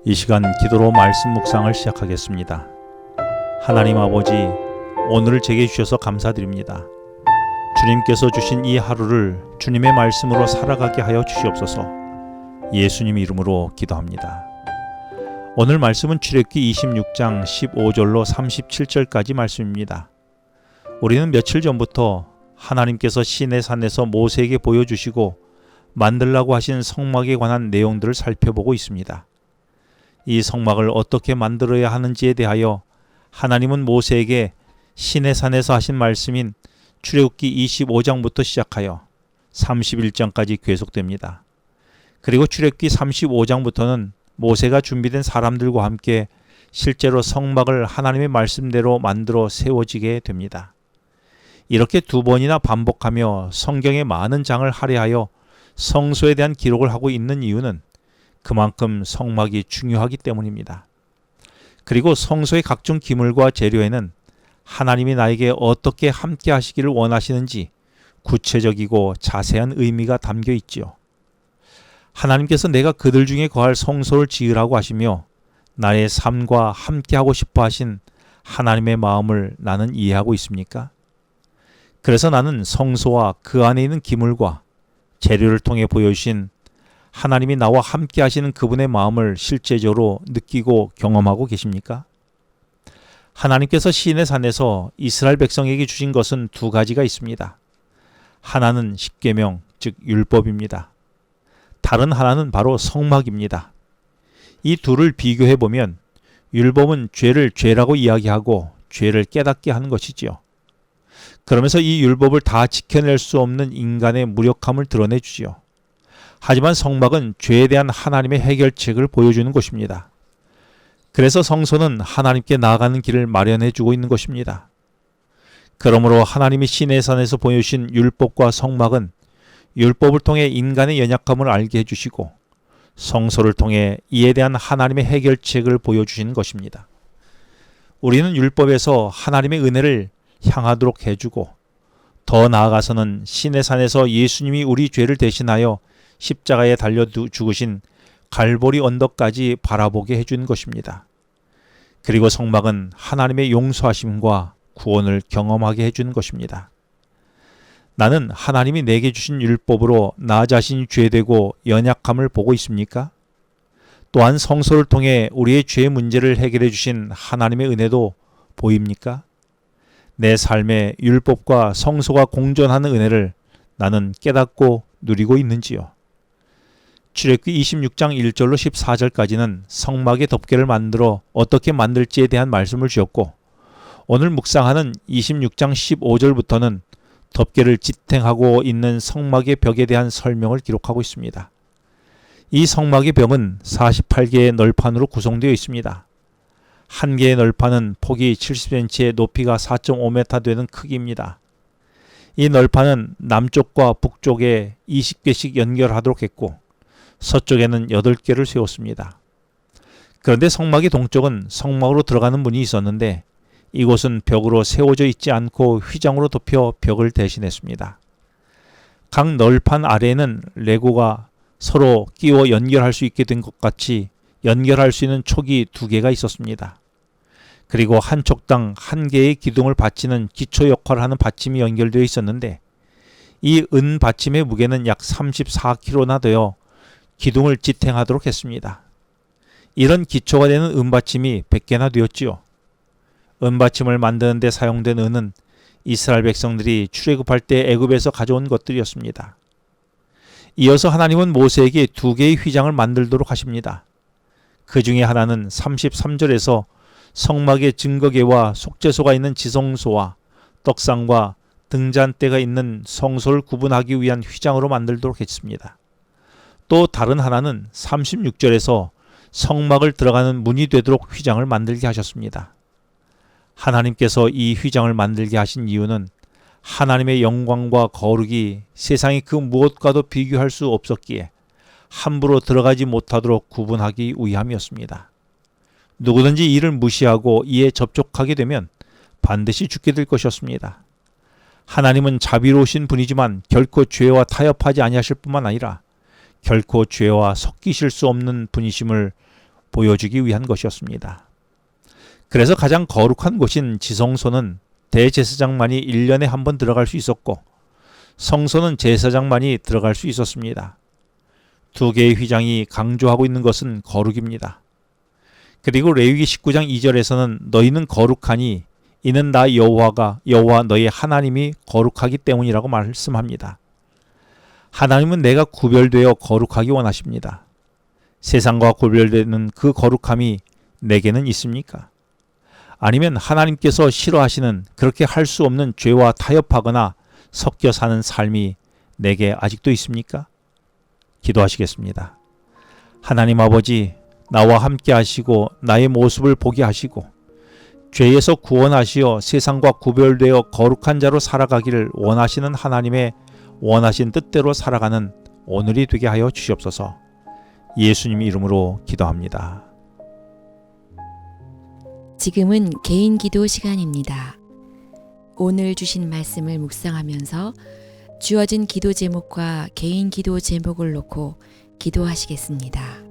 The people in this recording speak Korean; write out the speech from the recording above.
이 시간 기도로 말씀 묵상을 시작하겠습니다. 하나님 아버지, 오늘을 제게 주셔서 감사드립니다. 주님께서 주신 이 하루를 주님의 말씀으로 살아가게 하여 주시옵소서. 예수님 이름으로 기도합니다. 오늘 말씀은 출애굽기 26장 15절로 37절까지 말씀입니다. 우리는 며칠 전부터 하나님께서 시내산에서 모세에게 보여주시고 만들라고 하신 성막에 관한 내용들을 살펴보고 있습니다. 이 성막을 어떻게 만들어야 하는지에 대하여 하나님은 모세에게 시내산에서 하신 말씀인 출애굽기 25장부터 시작하여 31장까지 계속됩니다. 그리고 출애굽기 35장부터는 모세가 준비된 사람들과 함께 실제로 성막을 하나님의 말씀대로 만들어 세워지게 됩니다. 이렇게 두 번이나 반복하며 성경의 많은 장을 할애하여 성소에 대한 기록을 하고 있는 이유는 그만큼 성막이 중요하기 때문입니다. 그리고 성소의 각종 기물과 재료에는 하나님이 나에게 어떻게 함께 하시기를 원하시는지 구체적이고 자세한 의미가 담겨 있지요. 하나님께서 내가 그들 중에 거할 성소를 지으라고 하시며 나의 삶과 함께 하고 싶어 하신 하나님의 마음을 나는 이해하고 있습니까? 그래서 나는 성소와 그 안에 있는 기물과 재료를 통해 보여주신 하나님이 나와 함께 하시는 그분의 마음을 실제적으로 느끼고 경험하고 계십니까? 하나님께서 시내산에서 이스라엘 백성에게 주신 것은 두 가지가 있습니다. 하나는 십계명, 즉 율법입니다. 다른 하나는 바로 성막입니다. 이 둘을 비교해 보면 율법은 죄를 죄라고 이야기하고 죄를 깨닫게 하는 것이지요. 그러면서 이 율법을 다 지켜낼 수 없는 인간의 무력함을 드러내 주지요. 하지만 성막은 죄에 대한 하나님의 해결책을 보여주는 것입니다. 그래서 성소는 하나님께 나아가는 길을 마련해 주고 있는 것입니다. 그러므로 하나님이 시내산에서 보여주신 율법과 성막은 율법을 통해 인간의 연약함을 알게 해주시고 성소를 통해 이에 대한 하나님의 해결책을 보여주시는 것입니다. 우리는 율법에서 하나님의 은혜를 향하도록 해주고 더 나아가서는 시내산에서 예수님이 우리 죄를 대신하여 십자가에 달려 죽으신 갈보리 언덕까지 바라보게 해준 것입니다. 그리고 성막은 하나님의 용서하심과 구원을 경험하게 해주는 것입니다. 나는 하나님이 내게 주신 율법으로 나 자신이 죄되고 연약함을 보고 있습니까? 또한 성소를 통해 우리의 죄 문제를 해결해 주신 하나님의 은혜도 보입니까? 내 삶에 율법과 성소가 공존하는 은혜를 나는 깨닫고 누리고 있는지요? 출애굽기 26장 1절로 14절까지는 성막의 덮개를 만들어 어떻게 만들지에 대한 말씀을 주었고 오늘 묵상하는 26장 15절부터는 덮개를 지탱하고 있는 성막의 벽에 대한 설명을 기록하고 있습니다. 이 성막의 벽은 48개의 널판으로 구성되어 있습니다. 한 개의 널판은 폭이 70cm에 높이가 4.5m 되는 크기입니다. 이 널판은 남쪽과 북쪽에 20개씩 연결하도록 했고 서쪽에는 8개를 세웠습니다. 그런데 성막의 동쪽은 성막으로 들어가는 문이 있었는데 이곳은 벽으로 세워져 있지 않고 휘장으로 덮여 벽을 대신했습니다. 각 널판 아래에는 레고가 서로 끼워 연결할 수 있게 된 것 같이 연결할 수 있는 촉이 2개가 있었습니다. 그리고 한 촉당 1개의 기둥을 받치는 기초 역할을 하는 받침이 연결되어 있었는데 이 은 받침의 무게는 약 34kg나 되어 기둥을 지탱하도록 했습니다. 이런 기초가 되는 은받침이 100개나 되었지요. 은받침을 만드는 데 사용된 은은 이스라엘 백성들이 출애굽할 때 애굽에서 가져온 것들이었습니다. 이어서 하나님은 모세에게 2개의 휘장을 만들도록 하십니다. 그 중에 하나는 33절에서 성막의 증거계와 속죄소가 있는 지성소와 떡상과 등잔대가 있는 성소를 구분하기 위한 휘장으로 만들도록 했습니다. 또 다른 하나는 36절에서 성막을 들어가는 문이 되도록 휘장을 만들게 하셨습니다. 하나님께서 이 휘장을 만들게 하신 이유는 하나님의 영광과 거룩이 세상의 그 무엇과도 비교할 수 없었기에 함부로 들어가지 못하도록 구분하기 위함이었습니다. 누구든지 이를 무시하고 이에 접촉하게 되면 반드시 죽게 될 것이었습니다. 하나님은 자비로우신 분이지만 결코 죄와 타협하지 아니하실 뿐만 아니라 결코 죄와 섞이실 수 없는 분이심을 보여주기 위한 것이었습니다. 그래서 가장 거룩한 곳인 지성소는 대제사장만이 1년에 한 번 들어갈 수 있었고 성소는 제사장만이 들어갈 수 있었습니다. 두 개의 휘장이 강조하고 있는 것은 거룩입니다. 그리고 레위기 19장 2절에서는 너희는 거룩하니 이는 나 여호와 너희 하나님이 거룩하기 때문이라고 말씀합니다. 하나님은 내가 구별되어 거룩하기 원하십니다. 세상과 구별되는 그 거룩함이 내게는 있습니까? 아니면 하나님께서 싫어하시는 그렇게 할 수 없는 죄와 타협하거나 섞여 사는 삶이 내게 아직도 있습니까? 기도하시겠습니다. 하나님 아버지, 나와 함께 하시고 나의 모습을 보게 하시고 죄에서 구원하시어 세상과 구별되어 거룩한 자로 살아가기를 원하시는 하나님의 원하신 뜻대로 살아가는 오늘이 되게 하여 주시옵소서. 예수님 이름으로 기도합니다. 지금은 개인 기도 시간입니다. 오늘 주신 말씀을 묵상하면서 주어진 기도 제목과 개인 기도 제목을 놓고 기도하시겠습니다.